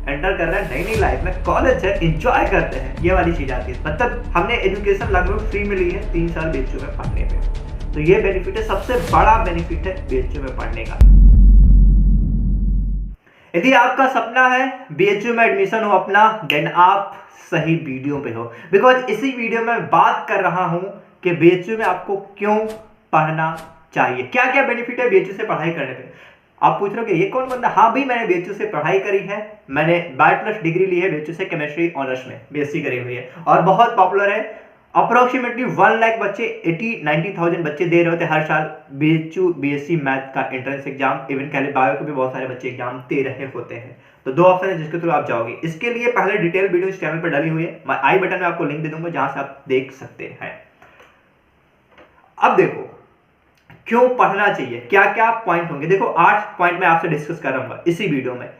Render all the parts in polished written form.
Enter कर रहे हैं नई नई लाइफ में, कॉलेज है, एंजॉय करते हैं, ये वाली चीज आती है। मतलब हमने एजुकेशन लगभग फ्री मिली है 3 साल बीएचयू में पढ़ने पे, तो ये बेनिफिट है, सबसे बड़ा बेनिफिट है बीएचयू में पढ़ने का। यदि आपका सपना है बीएचयू में एडमिशन हो अपना, देन आप सही वीडियो पे हो, बिकॉज इसी वीडियो में बात कर रहा हूं कि बीएचयू में आपको क्यों पढ़ना चाहिए, क्या क्या बेनिफिट है बीएचयू से पढ़ाई करने पे। आप पूछ रहे हो कि ये कौन बंदा, हाँ भाई मैंने बीएचयू से पढ़ाई करी है, मैंने बैचलर्स डिग्री ली है बीएचयू से, केमिस्ट्री ऑनर्स में बीएससी करी हुई है, और बहुत पॉपुलर है। अप्रोक्सीमेटली 1 लाख बच्चे 80-90,000 बच्चे दे रहे होते हैं हर साल बीएचयू बीएससी मैथ का एंट्रेंस एग्जाम, इवन कह बायो के भी बहुत सारे बच्चे एग्जाम दे रहे होते हैं। तो 2 ऑप्शन है जिसके थ्रू आप जाओगे। इसके लिए पहले डिटेल वीडियो इस चैनल पर डाली हुई है, मैं आई बटन में आपको लिंक दे दूंगा जहां से आप देख सकते हैं। अब देखो क्यों पढ़ना चाहिए, क्या क्या पॉइंट होंगे। देखो 8 पॉइंट मैं आपसे डिस्कस कर रहा हूँ इसी वीडियो में।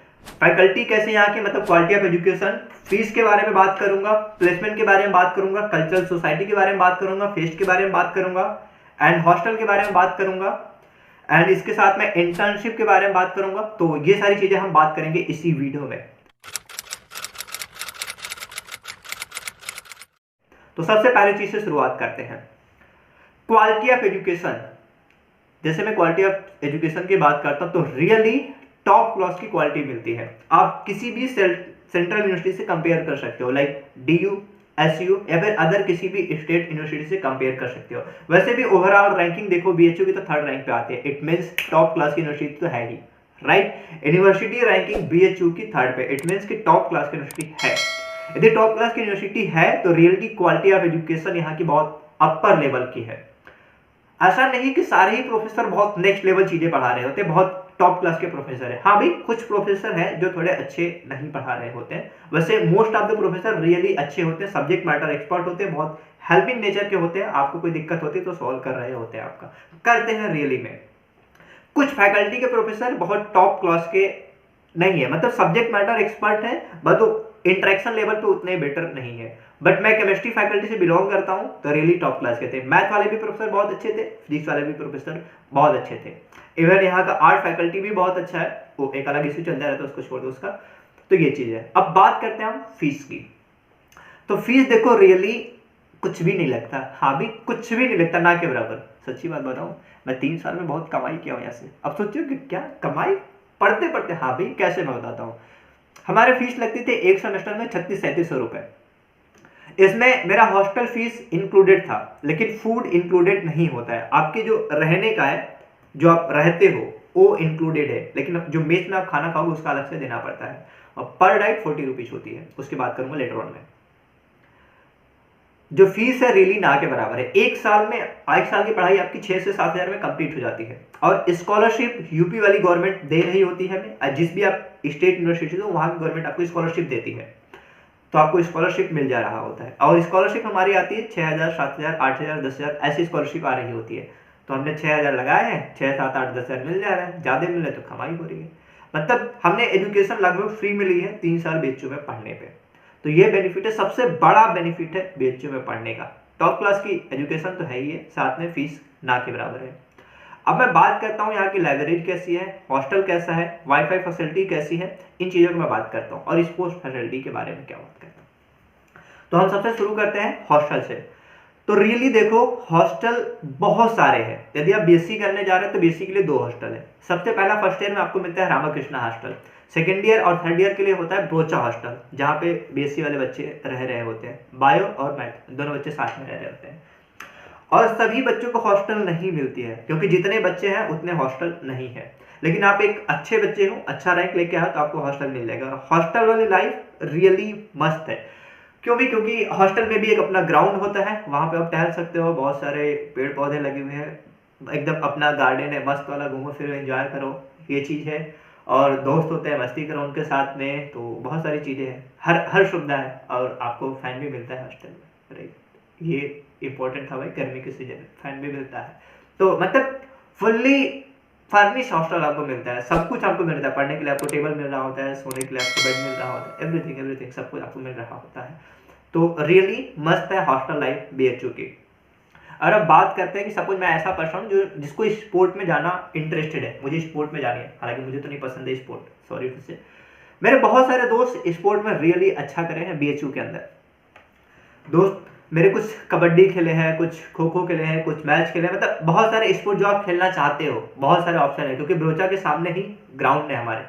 फैकल्टी कैसे यहाँ की, मतलब क्वालिटी ऑफ एजुकेशन, फीस के बारे में बात करूंगा, प्लेसमेंट के बारे में बात करूंगा, कल्चरल सोसाइटी के बारे में बात करूंगा, फेस्ट के बारे में बात करूंगा, एंड हॉस्टल के बारे में बात करूंगा, एंड इसके साथ में इंटर्नशिप के बारे में बात करूंगा। तो ये सारी चीजें हम बात करेंगे इसी वीडियो में। तो सबसे पहली चीज से शुरुआत करते हैं, क्वालिटी ऑफ एजुकेशन। जैसे मैं क्वालिटी ऑफ एजुकेशन की बात करता हूं तो रियली टॉप क्लास की क्वालिटी मिलती है। आप किसी भी सेंट्रल यूनिवर्सिटी से कंपेयर कर सकते हो, लाइक डीयू, एसयू या फिर अदर किसी भी स्टेट यूनिवर्सिटी से कंपेयर कर सकते हो। वैसे भी ओवरऑल रैंकिंग देखो बीएचयू की तो 3rd रैंक पे आती है, इट मींस टॉप क्लास की यूनिवर्सिटी तो है ही, राइट। यूनिवर्सिटी रैंकिंग बीएचयू की 3rd पे, इट मींस कि टॉप क्लास की यूनिवर्सिटी है। यदि टॉप क्लास की यूनिवर्सिटी है तो रियली क्वालिटी ऑफ एजुकेशन यहाँ की बहुत अपर लेवल की है। ऐसा नहीं कि सारे ही प्रोफेसर बहुत नेक्स्ट लेवल चीजें पढ़ा रहे होते, बहुत टॉप क्लास के प्रोफेसर है। हाँ भाई कुछ प्रोफेसर हैं जो थोड़े अच्छे नहीं पढ़ा रहे होते हैं, वैसे most of the professor really अच्छे होते हैं, सब्जेक्ट मैटर एक्सपर्ट होते हैं, बहुत हेल्पिंग नेचर के होते हैं, आपको कोई दिक्कत होती है तो सॉल्व कर रहे होते हैं, आपका करते हैं रियली में। कुछ फैकल्टी के प्रोफेसर बहुत टॉप क्लास के नहीं है, मतलब सब्जेक्ट मैटर एक्सपर्ट है बट वो इंटरेक्शन लेवल पे उतने बेटर नहीं है। बट मैं केमिस्ट्री फैकल्टी से बिलोंग करता हूं तो रियली टॉप क्लास के थे। मैथ वाले भी प्रोफेसर बहुत अच्छे थे, फिजिक्स वाले भी प्रोफेसर बहुत अच्छे थे, इवन यहाँ का आर्ट फैकल्टी भी बहुत अच्छा है, वो एक अलग इश्यू चलता रहता है, उसको छोड़ दो उसका। तो ये चीज है। अब बात करते हैं हम फीस की। तो फीस देखो रियली कुछ भी नहीं लगता, हाँ भी कुछ भी नहीं लगता, ना के बराबर। सच्ची बात बताऊं, मैं 3 साल में बहुत कमाई किया हूं यहाँ से। अब सोचिए कि क्या कमाई पढ़ते पढ़ते, हाँ भाई कैसे मैं बताता हूँ। हमारे फीस लगती थी एक सेमेस्टर में 3600-3700 रुपए। इसमें मेरा हॉस्टल फीस इंक्लूडेड था, लेकिन फूड इंक्लूडेड नहीं होता है। आपके जो रहने का है, जो आप रहते हो वो इंक्लूडेड है, लेकिन जो मेस में आप खाना खाओगे उसका अलग से देना पड़ता है, और पर डाइट 40 रुपीज होती है, उसकी बात करूंगा लेटर ऑन में। जो फीस है रियली ना के बराबर है। एक साल की पढ़ाई आपकी 6 से 7 हजार में कंप्लीट हो जाती है, और स्कॉलरशिप यूपी वाली गवर्नमेंट दे रही होती है। जिस भी आप स्टेट यूनिवर्सिटी हो वहां की गवर्नमेंट आपको स्कॉलरशिप देती है, तो आपको स्कॉलरशिप मिल जा रहा होता है। और स्कॉलरशिप हमारी आती है 6,000, 7,000, 8,000, 10,000 ऐसी स्कॉलरशिप आ रही होती है। तो हमने 6,000 लगाए हैं, 6, 7, 8, 10,000 मिल जा रहा है, ज्यादा मिल रहा है तो कमाई हो रही है। मतलब हमने एजुकेशन लगभग फ्री मिली है 3 साल बीएचयू में पढ़ने पे। तो ये बेनिफिट है, सबसे बड़ा बेनिफिट है बीएचयू में पढ़ने का। टॉप क्लास की एजुकेशन तो है ही है, साथ में फीस ना के बराबर है। अब मैं बात करता हूँ यहाँ की लाइब्रेरी कैसी है, हॉस्टल कैसा है, वाईफाई फैसिलिटी कैसी है, इन चीज़ों की मैं बात करता हूँ, और स्पोर्ट्स फैसिलिटी के बारे में क्या बात करता हूँ। तो हम सबसे शुरू करते हैं हॉस्टल से। तो रियली देखो हॉस्टल बहुत सारे हैं। यदि आप बीएससी करने जा रहे हैं तो बीएससी के लिए 2 हॉस्टल है। सबसे पहला फर्स्ट ईयर में आपको मिलता है रामाकृष्णा हॉस्टल, सेकेंड ईयर और 3rd ईयर के लिए होता है ब्रोचा हॉस्टल, जहाँ पे बीएससी वाले बच्चे रह रहे होते हैं, बायो और मैथ दोनों बच्चे साथ में रह रहे होते हैं। और सभी बच्चों को हॉस्टल नहीं मिलती है, क्योंकि जितने बच्चे हैं उतने हॉस्टल नहीं है। लेकिन आप एक अच्छे बच्चे हो, अच्छा रैंक लेके आओ तो आपको हॉस्टल मिल जाएगा। और हॉस्टल वाली लाइफ रियली मस्त है। क्यों भी, क्योंकि हॉस्टल में भी एक अपना ग्राउंड होता है, वहां पे आप टहल सकते हो, बहुत सारे पेड़ पौधे लगे हुए हैं, एकदम अपना गार्डन है मस्त वाला, घूमो फिरो एंजॉय करो, ये चीज़ है। और दोस्त होते हैं, मस्ती करो उनके साथ में, तो बहुत सारी चीज़ें हैं, हर सुविधा है, और आपको फैन भी मिलता है हॉस्टल में, राइट। ये इंपॉर्टेंट था भाई, गर्मी के सीजन में फैन भी मिलता है। तो मतलब फुल्ली फर्निश हॉस्टल आपको मिलता है, सब कुछ आपको मिलता है। पढ़ने के लिए आपको टेबल मिल रहा होता है, सोने के लिए आपको बेड मिल रहा होता है, एवरीथिंग सब कुछ आपको मिल रहा होता है। तो रियली मस्त है हॉस्टल लाइफ बीएचयू की। और अब बात करते हैं कि सपोज मैं ऐसा पर्सन हूँ जो जिसको स्पोर्ट में जाना इंटरेस्टेड है, मुझे स्पोर्ट में जानी है, हालांकि मुझे तो नहीं पसंद है स्पोर्ट, सॉरी से, मेरे बहुत सारे दोस्त स्पोर्ट में रियली अच्छा करे हैं बीएचयू के अंदर। दोस्त मेरे कुछ कबड्डी खेले हैं, कुछ खो खो खेले हैं, कुछ मैच खेले हैं, मतलब बहुत सारे स्पोर्ट जो आप खेलना चाहते हो, बहुत सारे ऑप्शन है, क्योंकि ब्रोचा के सामने ही ग्राउंड है हमारे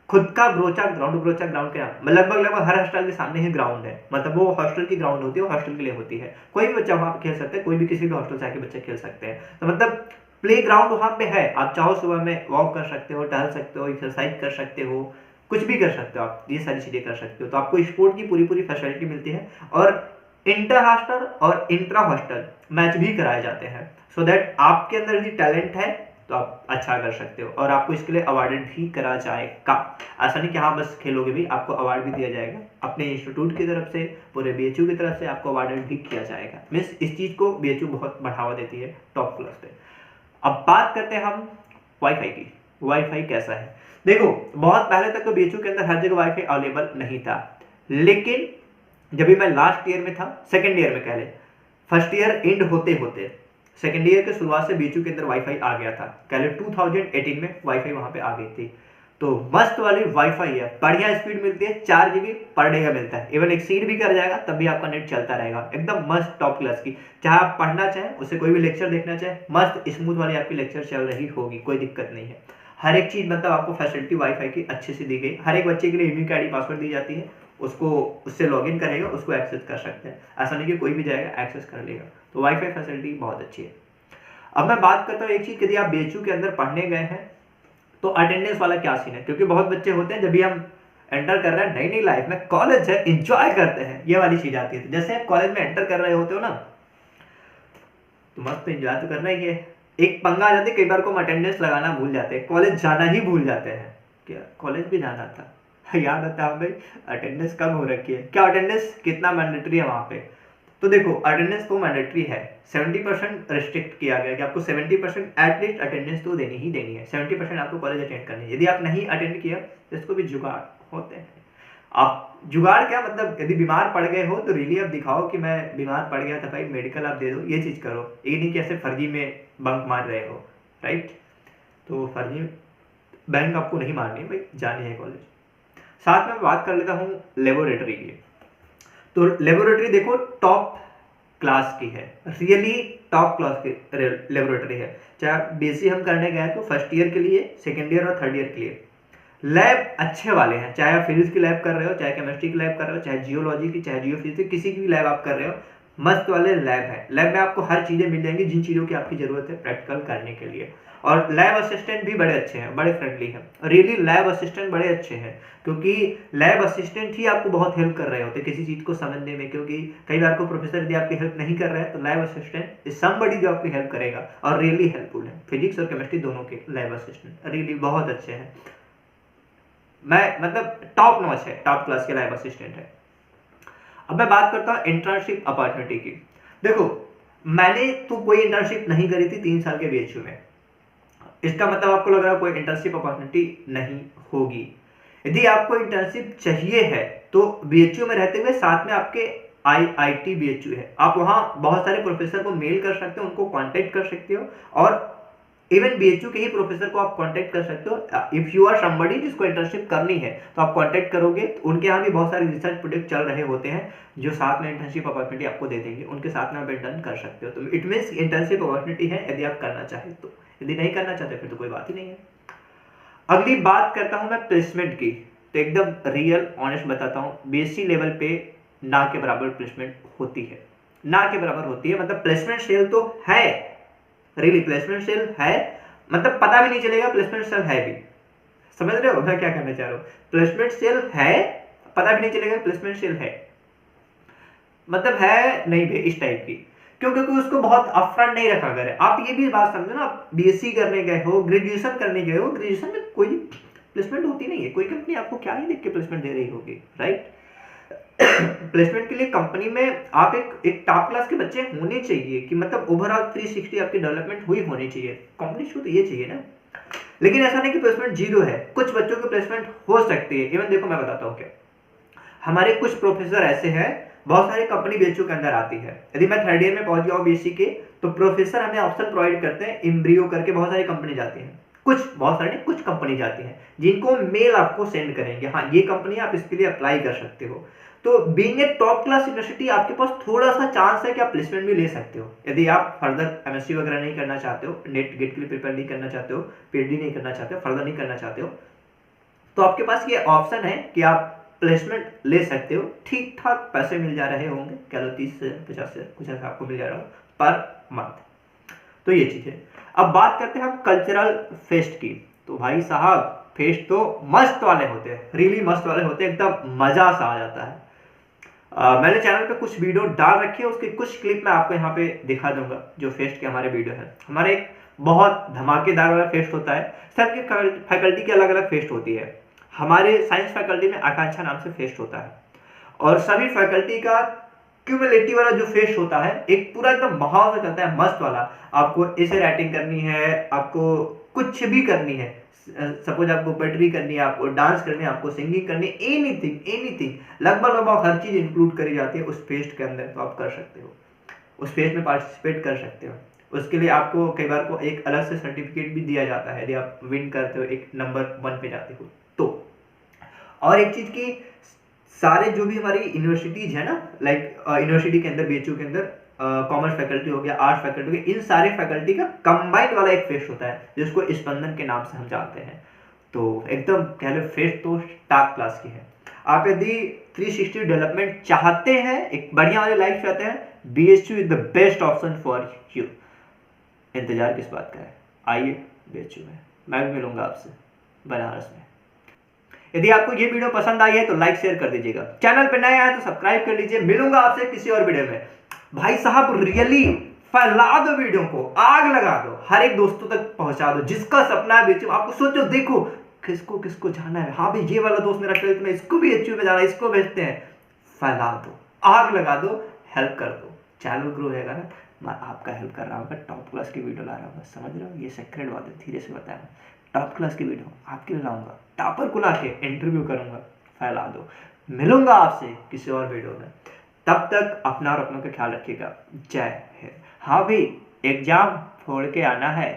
खुद का। ब्रोचा ग्राउंड के नाम लगभग हर हॉस्टल के सामने ही ग्राउंड है, मतलब वो हॉस्टल की ग्राउंड होती है, वो हॉस्टल के लिए होती है। कोई भी बच्चा वहाँ पे खेल सकता है, कोई भी किसी भी हॉस्टल से आके बच्चे खेल सकते हैं। तो मतलब प्ले ग्राउंड वहाँ पे है, आप चाहो सुबह में वॉक कर सकते हो, टहल सकते हो, एक्सरसाइज कर सकते हो, कुछ भी कर सकते हो आप, ये सारी चीजें कर सकते हो। तो आपको स्पोर्ट की पूरी फैसिलिटी मिलती है, और इंटर हॉस्टल और इंट्रा हॉस्टल मैच भी कराए जाते हैं, सो दैट आपके अंदर यदि टैलेंट है तो आप अच्छा कर सकते हो, और आपको इसके लिए अवार्डेड भी करा जाएगा। ऐसा नहीं कि हाँ बस खेलोगे भी, आपको अवार्ड भी दिया जाएगा अपने इंस्टीट्यूट की तरफ से, पूरे बीएचयू की तरफ से आपको अवार्डेड भी किया जाएगा। मीन्स इस चीज को बीएचयू बहुत बढ़ावा देती है टॉप क्लास पे। अब बात करते हैं हम वाईफाई की। वाईफाई कैसा है? देखो, बहुत पहले तक तो बीएचयू के अंदर हर जगह वाईफाई अवेलेबल नहीं था, लेकिन जब भी मैं लास्ट ईयर में था, सेकेंड ईयर में कह ले, फर्स्ट ईयर एंड होते होते सेकेंड ईयर के शुरुआत से बीएचयू के अंदर वाईफाई आ गया था। कह ले 2018 में वाईफाई वहां पे आ गई थी। तो मस्त वाली वाईफाई है, बढ़िया स्पीड मिलती है, 4 GB पर डे का मिलता है, इवन एक्सीड भी कर जाएगा तब भी आपका नेट चलता रहेगा, एकदम मस्त टॉप क्लास की। चाहे आप पढ़ना चाहें, उससे कोई भी लेक्चर देखना चाहे, मस्त स्मूथ वाली आपकी लेक्चर चल रही होगी, कोई दिक्कत नहीं है। हर एक चीज मतलब आपको फैसिलिटी वाईफाई की अच्छे से दी गई। हर एक बच्चे के लिए यूनिक आईडी पासवर्ड दी जाती है, उसको उससे लॉगिन करेगा, उसको एक्सेस कर सकते हैं। ऐसा नहीं कि कोई भी जाएगा एक्सेस कर लेगा। तो वाईफाई फैसिलिटी बहुत अच्छी है। अब मैं बात करता हूँ एक चीज, यदि आप बीएचयू के अंदर पढ़ने गए हैं तो अटेंडेंस वाला क्या सीन है, क्योंकि बहुत बच्चे होते हैं जब भी हम एंटर कर रहे हैं नई लाइफ में, कॉलेज है, एंजॉय करते हैं, ये वाली चीज आती है। तो जैसे आप कॉलेज में एंटर कर रहे होते हो ना, तो मस्त एंजॉय तो करना ही है। एक पंगा आ जाती है, कई बार को हम अटेंडेंस लगाना भूल जाते हैं, कॉलेज जाना ही भूल जाते हैं। क्या कॉलेज भी जाना था याद आता है भाई, अटेंडेंस कम हो रखी है क्या, अटेंडेंस कितना मैंडेटरी है वहां पे? तो देखो, अटेंडेंस तो मैंडेटरी है, 70% रिस्ट्रिक्ट किया गया कि आपको 70% एटलीस्ट अटेंडेंस तो देनी ही देनी है। 70% आपको कॉलेज अटेंड करनी है। यदि आप नहीं अटेंड किया तो इसको भी जुगाड़ होते हैं। आप जुगाड़ क्या मतलब, यदि बीमार पड़ गए हो तो रियली आप दिखाओ कि मैं बीमार पड़ गया था भाई, मेडिकल आप दे दो, ये चीज करो। ये नहीं कि ऐसे फर्जी में बंक मार रहे हो, राइट? तो फर्जी बैंक आपको नहीं मारनी भाई, जानी है कॉलेज। साथ में बात कर लेता हूँ लेबोरेटरी की। तो लेबोरेटरी देखो टॉप क्लास की है, रियली टॉप क्लास की लेबोरेटरी है। चाहे बीएससी हम करने गए तो फर्स्ट ईयर के लिए, सेकेंड ईयर और थर्ड ईयर के लिए लैब अच्छे वाले हैं। चाहे आप फिजिक्स की लैब कर रहे हो, चाहे केमिस्ट्री की लैब कर रहे हो, चाहे जियोलॉजी की, चाहे जियोफिजिक्स, किसी की भी लैब आप कर रहे हो, मस्त वाले लैब है। लैब में आपको हर चीजें मिल जाएंगी जिन चीजों की आपकी जरूरत है प्रैक्टिकल करने के लिए। और लैब असिस्टेंट भी बड़े अच्छे हैं, बड़े फ्रेंडली हैं, रियली लैब असिस्टेंट बड़े अच्छे हैं, क्योंकि लैब असिस्टेंट ही आपको बहुत हेल्प कर रहे होते हैं किसी चीज को समझने में। क्योंकि कई बार को प्रोफेसर यदि आपकी हेल्प नहीं कर रहे हैं तो लैब असिस्टेंट इज समबडी जो आपकी हेल्प करेगा, और रियली हेल्पफुल है। फिजिक्स और केमिस्ट्री दोनों के लैब असिस्टेंट रियली बहुत अच्छे हैं। मैं मतलब टॉप नॉच है, टॉप क्लास के लैब असिस्टेंट है। अब मैं बात करता हूँ इंटर्नशिप अपॉर्चुनिटी की। देखो, मैंने तो कोई इंटर्नशिप नहीं करी थी 3 साल के बीएचयू में, इसका मतलब आपको लग रहा है कोई इंटर्नशिप अपॉर्चुनिटी नहीं होगी। यदि आपको इंटर्नशिप चाहिए है तो बीएचयू में रहते हुए साथ में आपके आईआईटी बीएचयू है, आप वहां बहुत सारे प्रोफेसर को मेल कर सकते हो, उनको कांटेक्ट कर सकते हो, और इवन बीएचयू के ही प्रोफेसर को आप कांटेक्ट कर सकते हो। इफ यू आर समबडी जिसको इंटर्नशिप करनी है तो आप कांटेक्ट करोगे, तो उनके यहाँ भी बहुत सारे रिसर्च प्रोजेक्ट चल रहे होते हैं जो साथ में इंटर्नशिप अपॉर्चुनिटी आपको दे देंगे, उनके साथ में आप इंटर्न कर सकते हो। तो इट मीन्स इंटर्नशिप अपॉर्चुनिटी है यदि आप करना चाहें तो, यदि नहीं करना चाहते फिर तो कोई बात ही नहीं है। अगली बात करता हूं मैं प्लेसमेंट की। तो एकदम रियल ऑनेस्ट बताता हूं, बीएससी लेवल पे ना के बराबर प्लेसमेंट होती है, ना के बराबर होती है। मतलब प्लेसमेंट सेल तो है, रियली प्लेसमेंट सेल है, मतलब पता भी नहीं चलेगा प्लेसमेंट सेल है भी। समझ रहे हो मैं क्या कहना चाह रहा हूं? प्लेसमेंट सेल है, पता भी नहीं चलेगा प्लेसमेंट सेल है, मतलब है नहीं भी इस टाइप की। क्यों? क्योंकि उसको बहुत अपफ्रंट नहीं रखा गया है। आप ये भी बात समझो ना, आप बीएससी करने गए हो, ग्रेजुएशन करने गए हो, ग्रेजुएशन में कोई प्लेसमेंट होती नहीं है, कोई कंपनी आपको क्या ही देख के प्लेसमेंट दे रही होगी, राइट? प्लेसमेंट के लिए कंपनी में आप एक टॉप क्लास के बच्चे होने चाहिए, कि मतलब ओवरऑल 360 आपकी डेवलपमेंट हुई होनी चाहिए। कंपनी को तो ये चाहिए ना। लेकिन ऐसा नहीं कि प्लेसमेंट जीरो है, कुछ बच्चों की प्लेसमेंट हो सकती है। इवन देखो मैं बताता हूँ क्या, हमारे कुछ प्रोफेसर ऐसे हैं, बहुत सारी कंपनी बीएचयू के अंदर आती है। यदि मैं थर्ड ईयर में पहुंच गया हूं बीएससी के, तो प्रोफेसर हमें ऑप्शन प्रोवाइड करते हैं, एम्ब्रियो करके बहुत सारी कंपनी जाती हैं। बहुत सारे कुछ कंपनी जाती हैं जिनको मेल आपको सेंड करेंगे, हाँ ये कंपनी आप इसके लिए अप्लाई कर सकते हो। तो being a top class university आपके पास थोड़ा सा चांस है कि आप प्लेसमेंट भी ले सकते हो। यदि आप फर्दर एमएससी वगैरह नहीं करना चाहते हो, नेट गेट के लिए प्रिपेयर नहीं करना चाहते हो, पीएचडी नहीं करना चाहते हो, फर्दर नहीं करना चाहते हो, तो आपके पास ये ऑप्शन है कि आप प्लेसमेंट ले सकते हो। ठीक ठाक पैसे मिल जा रहे होंगे, क्या 30 से 50 से कुछ ऐसा आपको मिल जा रहा हो पर मंथ। तो ये चीज़ है। अब बात करते हैं हम कल्चरल फेस्ट की। तो भाई साहब फेस्ट तो मस्त वाले होते हैं, रियली मस्त वाले होते हैं, एकदम मजा सा आ जाता है। मैंने चैनल पे कुछ वीडियो डाल रखे हैं, उसके कुछ क्लिप मैं आपको यहाँ पे दिखा दूंगा जो फेस्ट के हमारे वीडियो है। हमारे एक बहुत धमाकेदार वाला फेस्ट होता है, सबके फैकल्टी की अलग अलग फेस्ट होती है। हमारे साइंस फैकल्टी में आकांक्षा नाम से फेस्ट होता है, और सभी फैकल्टी का क्यूमुलेटिव वाला जो फेस्ट होता है एक पूरा एकदम माहौल से चलता है, मस्त वाला। आपको ऐसे राइटिंग करनी है, आपको कुछ भी करनी है, सपोज आपको पोएट्री करनी है, आपको डांस करनी है, आपको सिंगिंग करनी है, एनीथिंग लगभग हर चीज इंक्लूड करी जाती है उस फेस्ट के अंदर। तो आप कर सकते हो, उस फेस्ट में पार्टिसिपेट कर सकते हो। उसके लिए आपको कई बार को एक अलग से सर्टिफिकेट भी दिया जाता है यदि आप विन करते हो, एक नंबर 1 पे जाते हो तो। और एक चीज की सारे जो भी हमारी यूनिवर्सिटीज है ना, लाइक यूनिवर्सिटी के अंदर बीएचयू के अंदर कॉमर्स फैकल्टी हो गया, आर्ट्स फैकल्टी हो गया, इन सारे फैकल्टी का कंबाइंड वाला एक फेस्ट होता है जिसको स्पंदन के नाम से हम जानते हैं। तो एकदम कह लो फेस्ट तो टॉप क्लास की है। आप यदि 360 डेवलपमेंट चाहते हैं, एक बढ़िया वाली लाइफ चाहते हैं, BHU is the best option for you. इंतजार किस बात का है, आइए बीएचयू में, मैं भी मिलूंगा आपसे बनारस में। यदि आपको ये वीडियो पसंद आई है तो लाइक शेयर कर दीजिएगा, चैनल पे नए आए तो सब्सक्राइब कर लीजिए। मिलूंगा आपसे किसी और वीडियो में। भाई साहब रियली फैला दो वीडियो को, आग लगा दो, हर एक दोस्तों तक पहुंचा दो जिसका सपना है बीएचयू। आपको सोचो, देखो किसको किसको जाना है, हाँ भाई ये वाला दोस्त मेरा 12th में, इसको भी बीएचयू में जाना है, इसको भेजते हैं। फैला दो, आग लगा दो, हेल्प कर दो, चैनल ग्रो होगा ना। मैं आपका हेल्प कर रहा हूँ, टॉप क्लास की वीडियो ला रहा हूँ, समझ रहे हो, ये सेक्रेट बात है, धीरे से बताया। टॉप क्लास की वीडियो आपके लिए लाऊंगा, टॉपर को ला के इंटरव्यू करूंगा। फैला दो। मिलूंगा आपसे किसी और वीडियो में, तब तक अपना और अपनों का ख्याल रखिएगा। जय हिंद। हाँ भाई एग्जाम छोड़ के आना है।